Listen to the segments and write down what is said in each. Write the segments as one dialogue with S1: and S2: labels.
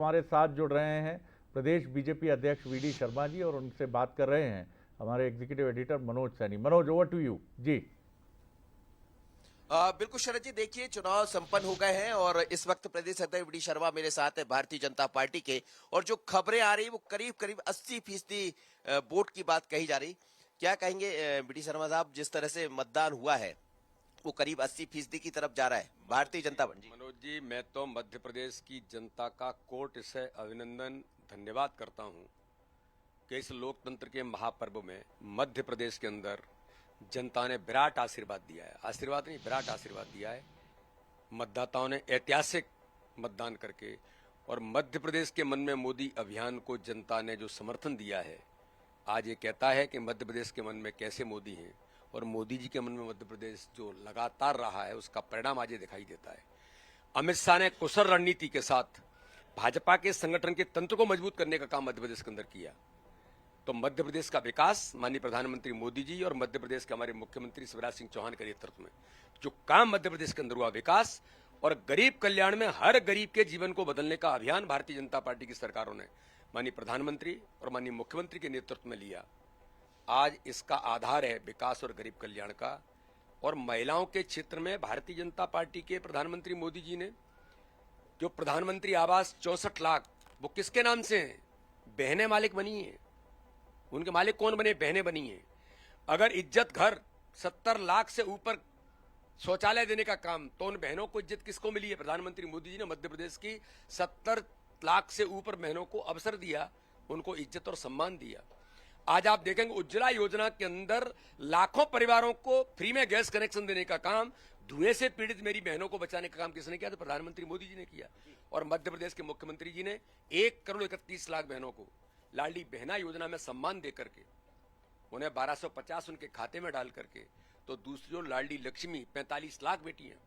S1: हमारे साथ जुड़ रहे हैं प्रदेश बीजेपी अध्यक्ष वीडी शर्मा जी और उनसे बात कर रहे हैं हमारे executive editor Manoj Saini. Manoj, over to you ji.
S2: बिल्कुल शरद जी, देखिए चुनाव संपन्न हो गए हैं और इस वक्त प्रदेश अध्यक्ष वी डी शर्मा मेरे साथ है भारतीय जनता पार्टी के। और जो खबरें आ रही वो करीब करीब 80% वोट की बात कही जा रही। क्या कहेंगे वी डी शर्मा साहब, जिस तरह से मतदान हुआ है वो करीब 80% की तरफ जा रहा है भारतीय जनता पार्टी।
S3: मनोज जी, मैं तो मध्य प्रदेश की जनता का कोट से अभिनंदन धन्यवाद करता हूं कि इस लोकतंत्र के महापर्व में मध्य प्रदेश के अंदर जनता ने विराट आशीर्वाद दिया है। आशीर्वाद नहीं, विराट आशीर्वाद दिया है। मतदाताओं ने ऐतिहासिक मतदान करके और मध्य प्रदेश के मन में मोदी अभियान को जनता ने जो समर्थन दिया है, आज ये कहता है कि मध्य प्रदेश के मन में कैसे मोदी हैं और मोदी जी के मन में मध्य प्रदेश जो लगातार रहा है उसका परिणाम आज ये दिखाई देता है। अमित शाह ने कुशल रणनीति के साथ भाजपा के संगठन के तंत्र को मजबूत करने का काम मध्य प्रदेश के अंदर किया। तो मध्य प्रदेश का विकास माननीय प्रधानमंत्री मोदी जी और मध्य प्रदेश के हमारे मुख्यमंत्री शिवराज सिंह चौहान के नेतृत्व में जो काम मध्य प्रदेश के अंदर हुआ, विकास और गरीब कल्याण में हर गरीब के जीवन को बदलने का अभियान भारतीय जनता पार्टी की सरकारों ने माननीय प्रधानमंत्री और माननीय मुख्यमंत्री के नेतृत्व में लिया। आज इसका आधार है विकास और गरीब कल्याण का। और महिलाओं के क्षेत्र में भारतीय जनता पार्टी के प्रधानमंत्री मोदी जी ने जो प्रधानमंत्री आवास 64 लाख, वो किसके नाम से हैं? बहनें मालिक बनी हैं। उनके मालिक कौन बने? बहनें बनी हैं। अगर इज्जत घर 70 लाख से ऊपर शौचालय देने का काम, तो उन बहनों को इज्जत किसको मिली है? प्रधानमंत्री मोदी जी ने मध्य प्रदेश की 70 लाख से ऊपर बहनों को अवसर दिया, उनको इज्जत और सम्मान दिया। आज आप देखेंगे उज्ज्वला योजना के अंदर लाखों परिवारों को फ्री में गैस कनेक्शन देने का काम, धुएं से पीड़ित मेरी बहनों को बचाने का काम किसने किया? तो प्रधानमंत्री मोदी जी ने किया। और मध्य प्रदेश के मुख्यमंत्री जी ने 1,31,00,000 बहनों को लाडली बहना योजना में सम्मान देकर के उन्हें 1250 उनके खाते में डाल करके, तो दूसरी ओर लाडली लक्ष्मी 45 लाख बेटी हैं।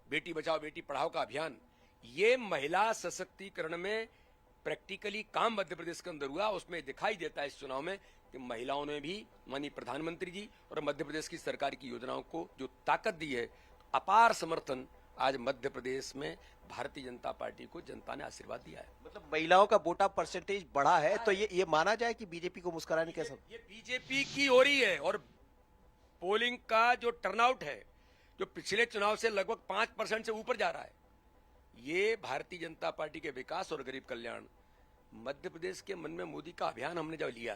S3: बेटी बचाओ बेटी पढ़ाओ का अभियान, ये महिला सशक्तिकरण में प्रैक्टिकली काम मध्य प्रदेश के अंदर हुआ। उसमें दिखाई देता है इस चुनाव में कि महिलाओं ने भी माननीय प्रधानमंत्री जी और मध्य प्रदेश की सरकार की योजनाओं को जो ताकत दी है, अपार समर्थन आज मध्य प्रदेश में भारतीय जनता पार्टी को जनता ने आशीर्वाद दिया है।
S2: मतलब महिलाओं का वोटा परसेंटेज बढ़ा है, तो ये माना जाए कि बीजेपी को मुस्कुराने के सब
S3: ये बीजेपी की ओर ही है। और पोलिंग का जो टर्नआउट है, जो पिछले चुनाव से लगभग 5% से ऊपर जा रहा है, ये भारतीय जनता पार्टी के विकास और गरीब कल्याण। मध्य प्रदेश के मन में मोदी का अभियान हमने जब लिया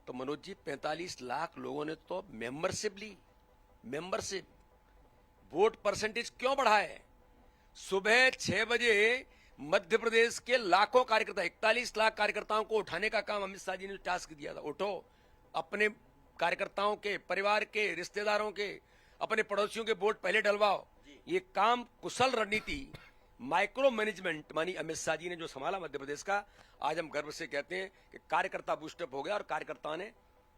S3: तो मनोज जी 45 लाख लोगों ने तो मेंबरशिप ली। मेंबरशिप वोट परसेंटेज क्यों बढ़ा है? सुबह 6 बजे मध्य प्रदेश के लाखों कार्यकर्ता, 41 लाख कार्यकर्ताओं को उठाने का काम अमित शाह जी ने टास्क दिया था। उठो, अपने कार्यकर्ताओं के, परिवार के, रिश्तेदारों के, अपने पड़ोसियों के वोट पहले डलवाओ। ये काम कुशल रणनीति, माइक्रो मैनेजमेंट मानी अमित शाह जी ने जो संभाला मध्य प्रदेश का, आज हम गर्व से कहते हैं कि कार्यकर्ता बूस्टअप हो गया और कार्यकर्ताओं ने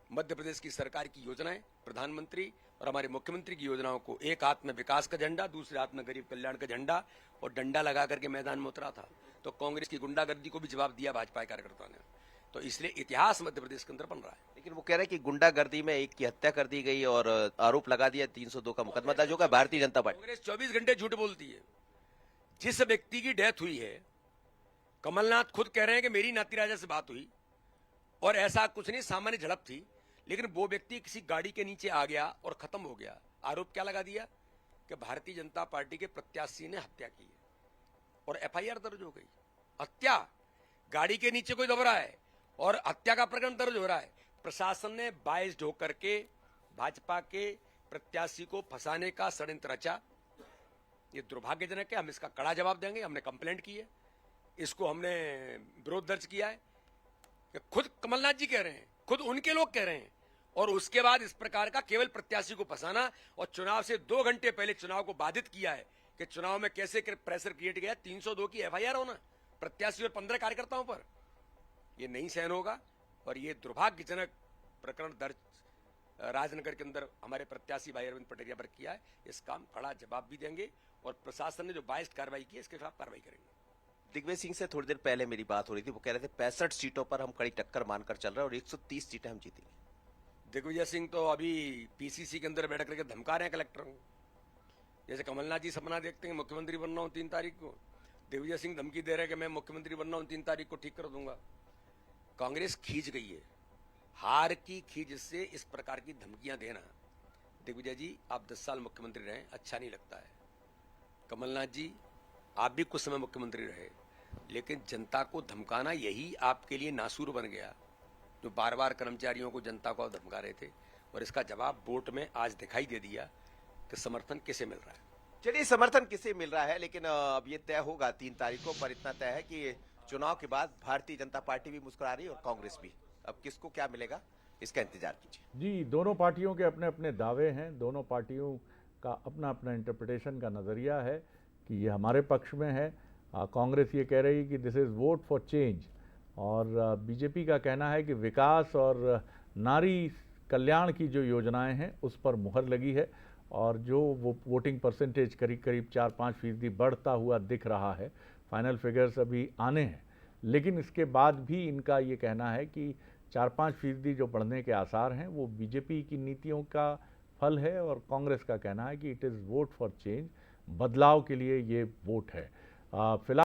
S3: मध्य प्रदेश की सरकार की योजनाएं, प्रधानमंत्री और हमारे मुख्यमंत्री की योजनाओं को, एक हाथ में विकास का झंडा, दूसरे हाथ में गरीब कल्याण का झंडा और डंडा लगा करके मैदान में उतरा था। तो कांग्रेस की गुंडागर्दी को भी जवाब दिया भाजपा के कार्यकर्ताओं ने। तो इसलिए इतिहास मध्य प्रदेश के अंदर बन रहा है।
S2: लेकिन वो कह रहे हैं कि गुंडागर्दी में एक की हत्या कर दी गई और आरोप लगा दिया, 302 का मुकदमा दर्ज होगा। भारतीय जनता पार्टी
S3: कांग्रेस 24 घंटे झूठ बोलती है। जिस व्यक्ति की डेथ हुई है, कमलनाथ खुद कह रहे हैं कि मेरी नाती राजा से बात हुई और ऐसा कुछ नहीं, सामान्य झड़प थी, लेकिन वो व्यक्ति किसी गाड़ी के नीचे आ गया और खत्म हो गया। आरोप क्या लगा दिया कि भारतीय जनता पार्टी के प्रत्याशी ने हत्या की है और एफआईआर दर्ज हो गई। हत्या, गाड़ी के नीचे कोई दब रहा है और हत्या का प्रकरण दर्ज हो रहा है। प्रशासन ने 22 ढोकर के भाजपा के प्रत्याशी को फंसाने का षड्यंत्र रचा। ये दुर्भाग्यजनक है, हम इसका कड़ा जवाब देंगे। हमने कंप्लेंट की है, इसको हमने विरोध दर्ज किया है। खुद कमलनाथ जी कह रहे हैं, खुद उनके लोग कह रहे हैं, और उसके बाद इस प्रकार का केवल प्रत्याशी को फंसाना और चुनाव से 2 घंटे पहले चुनाव को बाधित किया है कि चुनाव में कैसे प्रेशर क्रिएट किया। 302 की एफआईआर होना प्रत्याशी और 15 कार्यकर्ताओं पर, यह नहीं सहन होगा। और ये दुर्भाग्यजनक प्रकरण दर्ज राजनगर के अंदर हमारे प्रत्याशी भाई अरविंद पटेरिया पर किया है। इसका हम कड़ा जवाब भी देंगे और प्रशासन ने जो बाइज्ड कार्रवाई की है इसके खिलाफ कार्रवाई करेंगे।
S2: दिग्विजय सिंह से थोड़ी देर पहले मेरी बात हो रही थी, वो कह रहे थे 65 सीटों पर हम कड़ी टक्कर मानकर चल रहे हैं और 130 सीटें हम जीतेंगे।
S3: दिग्विजय सिंह तो अभी पीसीसी के अंदर बैठ करके धमका रहे हैं कलेक्टर को। जैसे कमलनाथ जी सपना देखते हैं मुख्यमंत्री बन रहा हूं 3 तारीख को, दिग्विजय सिंह धमकी दे रहे हैं कि मैं मुख्यमंत्री बन रहा हूं, 3 तारीख को ठीक कर दूंगा। कांग्रेस खींच गई है, हार की खींच से इस प्रकार की धमकियां देना। दिग्विजय जी, आप 10 साल मुख्यमंत्री रहे, अच्छा नहीं लगता है। कमलनाथ जी, आप भी कुछ समय मुख्यमंत्री रहे, लेकिन जनता को धमकाना यही आपके लिए नासूर बन गया, जो बार बार कर्मचारियों को, जनता को धमका रहे थे। और इसका जवाब वोट में आज दिखाई दे दिया कि समर्थन किसे मिल रहा है।
S2: चलिए, समर्थन किसे मिल रहा है, लेकिन अब ये तय होगा 3 तारीख को। पर इतना तय है कि चुनाव के बाद भारतीय जनता पार्टी भी मुस्कुरा रही है और कांग्रेस भी। अब किसको क्या मिलेगा, इसका इंतजार कीजिए।
S1: जी, दोनों पार्टियों के अपने अपने दावे हैं, दोनों पार्टियों का अपना अपना इंटरप्रिटेशन का नज़रिया है कि ये हमारे पक्ष में है। कांग्रेस ये कह रही है कि this is vote for change, और बीजेपी का कहना है कि विकास और नारी कल्याण की जो योजनाएं हैं उस पर मुहर लगी है, और जो वो वोटिंग परसेंटेज करीब करीब 4-5% बढ़ता हुआ दिख रहा है। फाइनल फिगर्स अभी आने हैं, लेकिन इसके बाद भी इनका ये कहना है कि 4-5% जो बढ़ने के आसार हैं वो बीजेपी की नीतियों का फल है, और कांग्रेस का कहना है कि it is vote for change, बदलाव के लिए ये वोट है। फिलहाल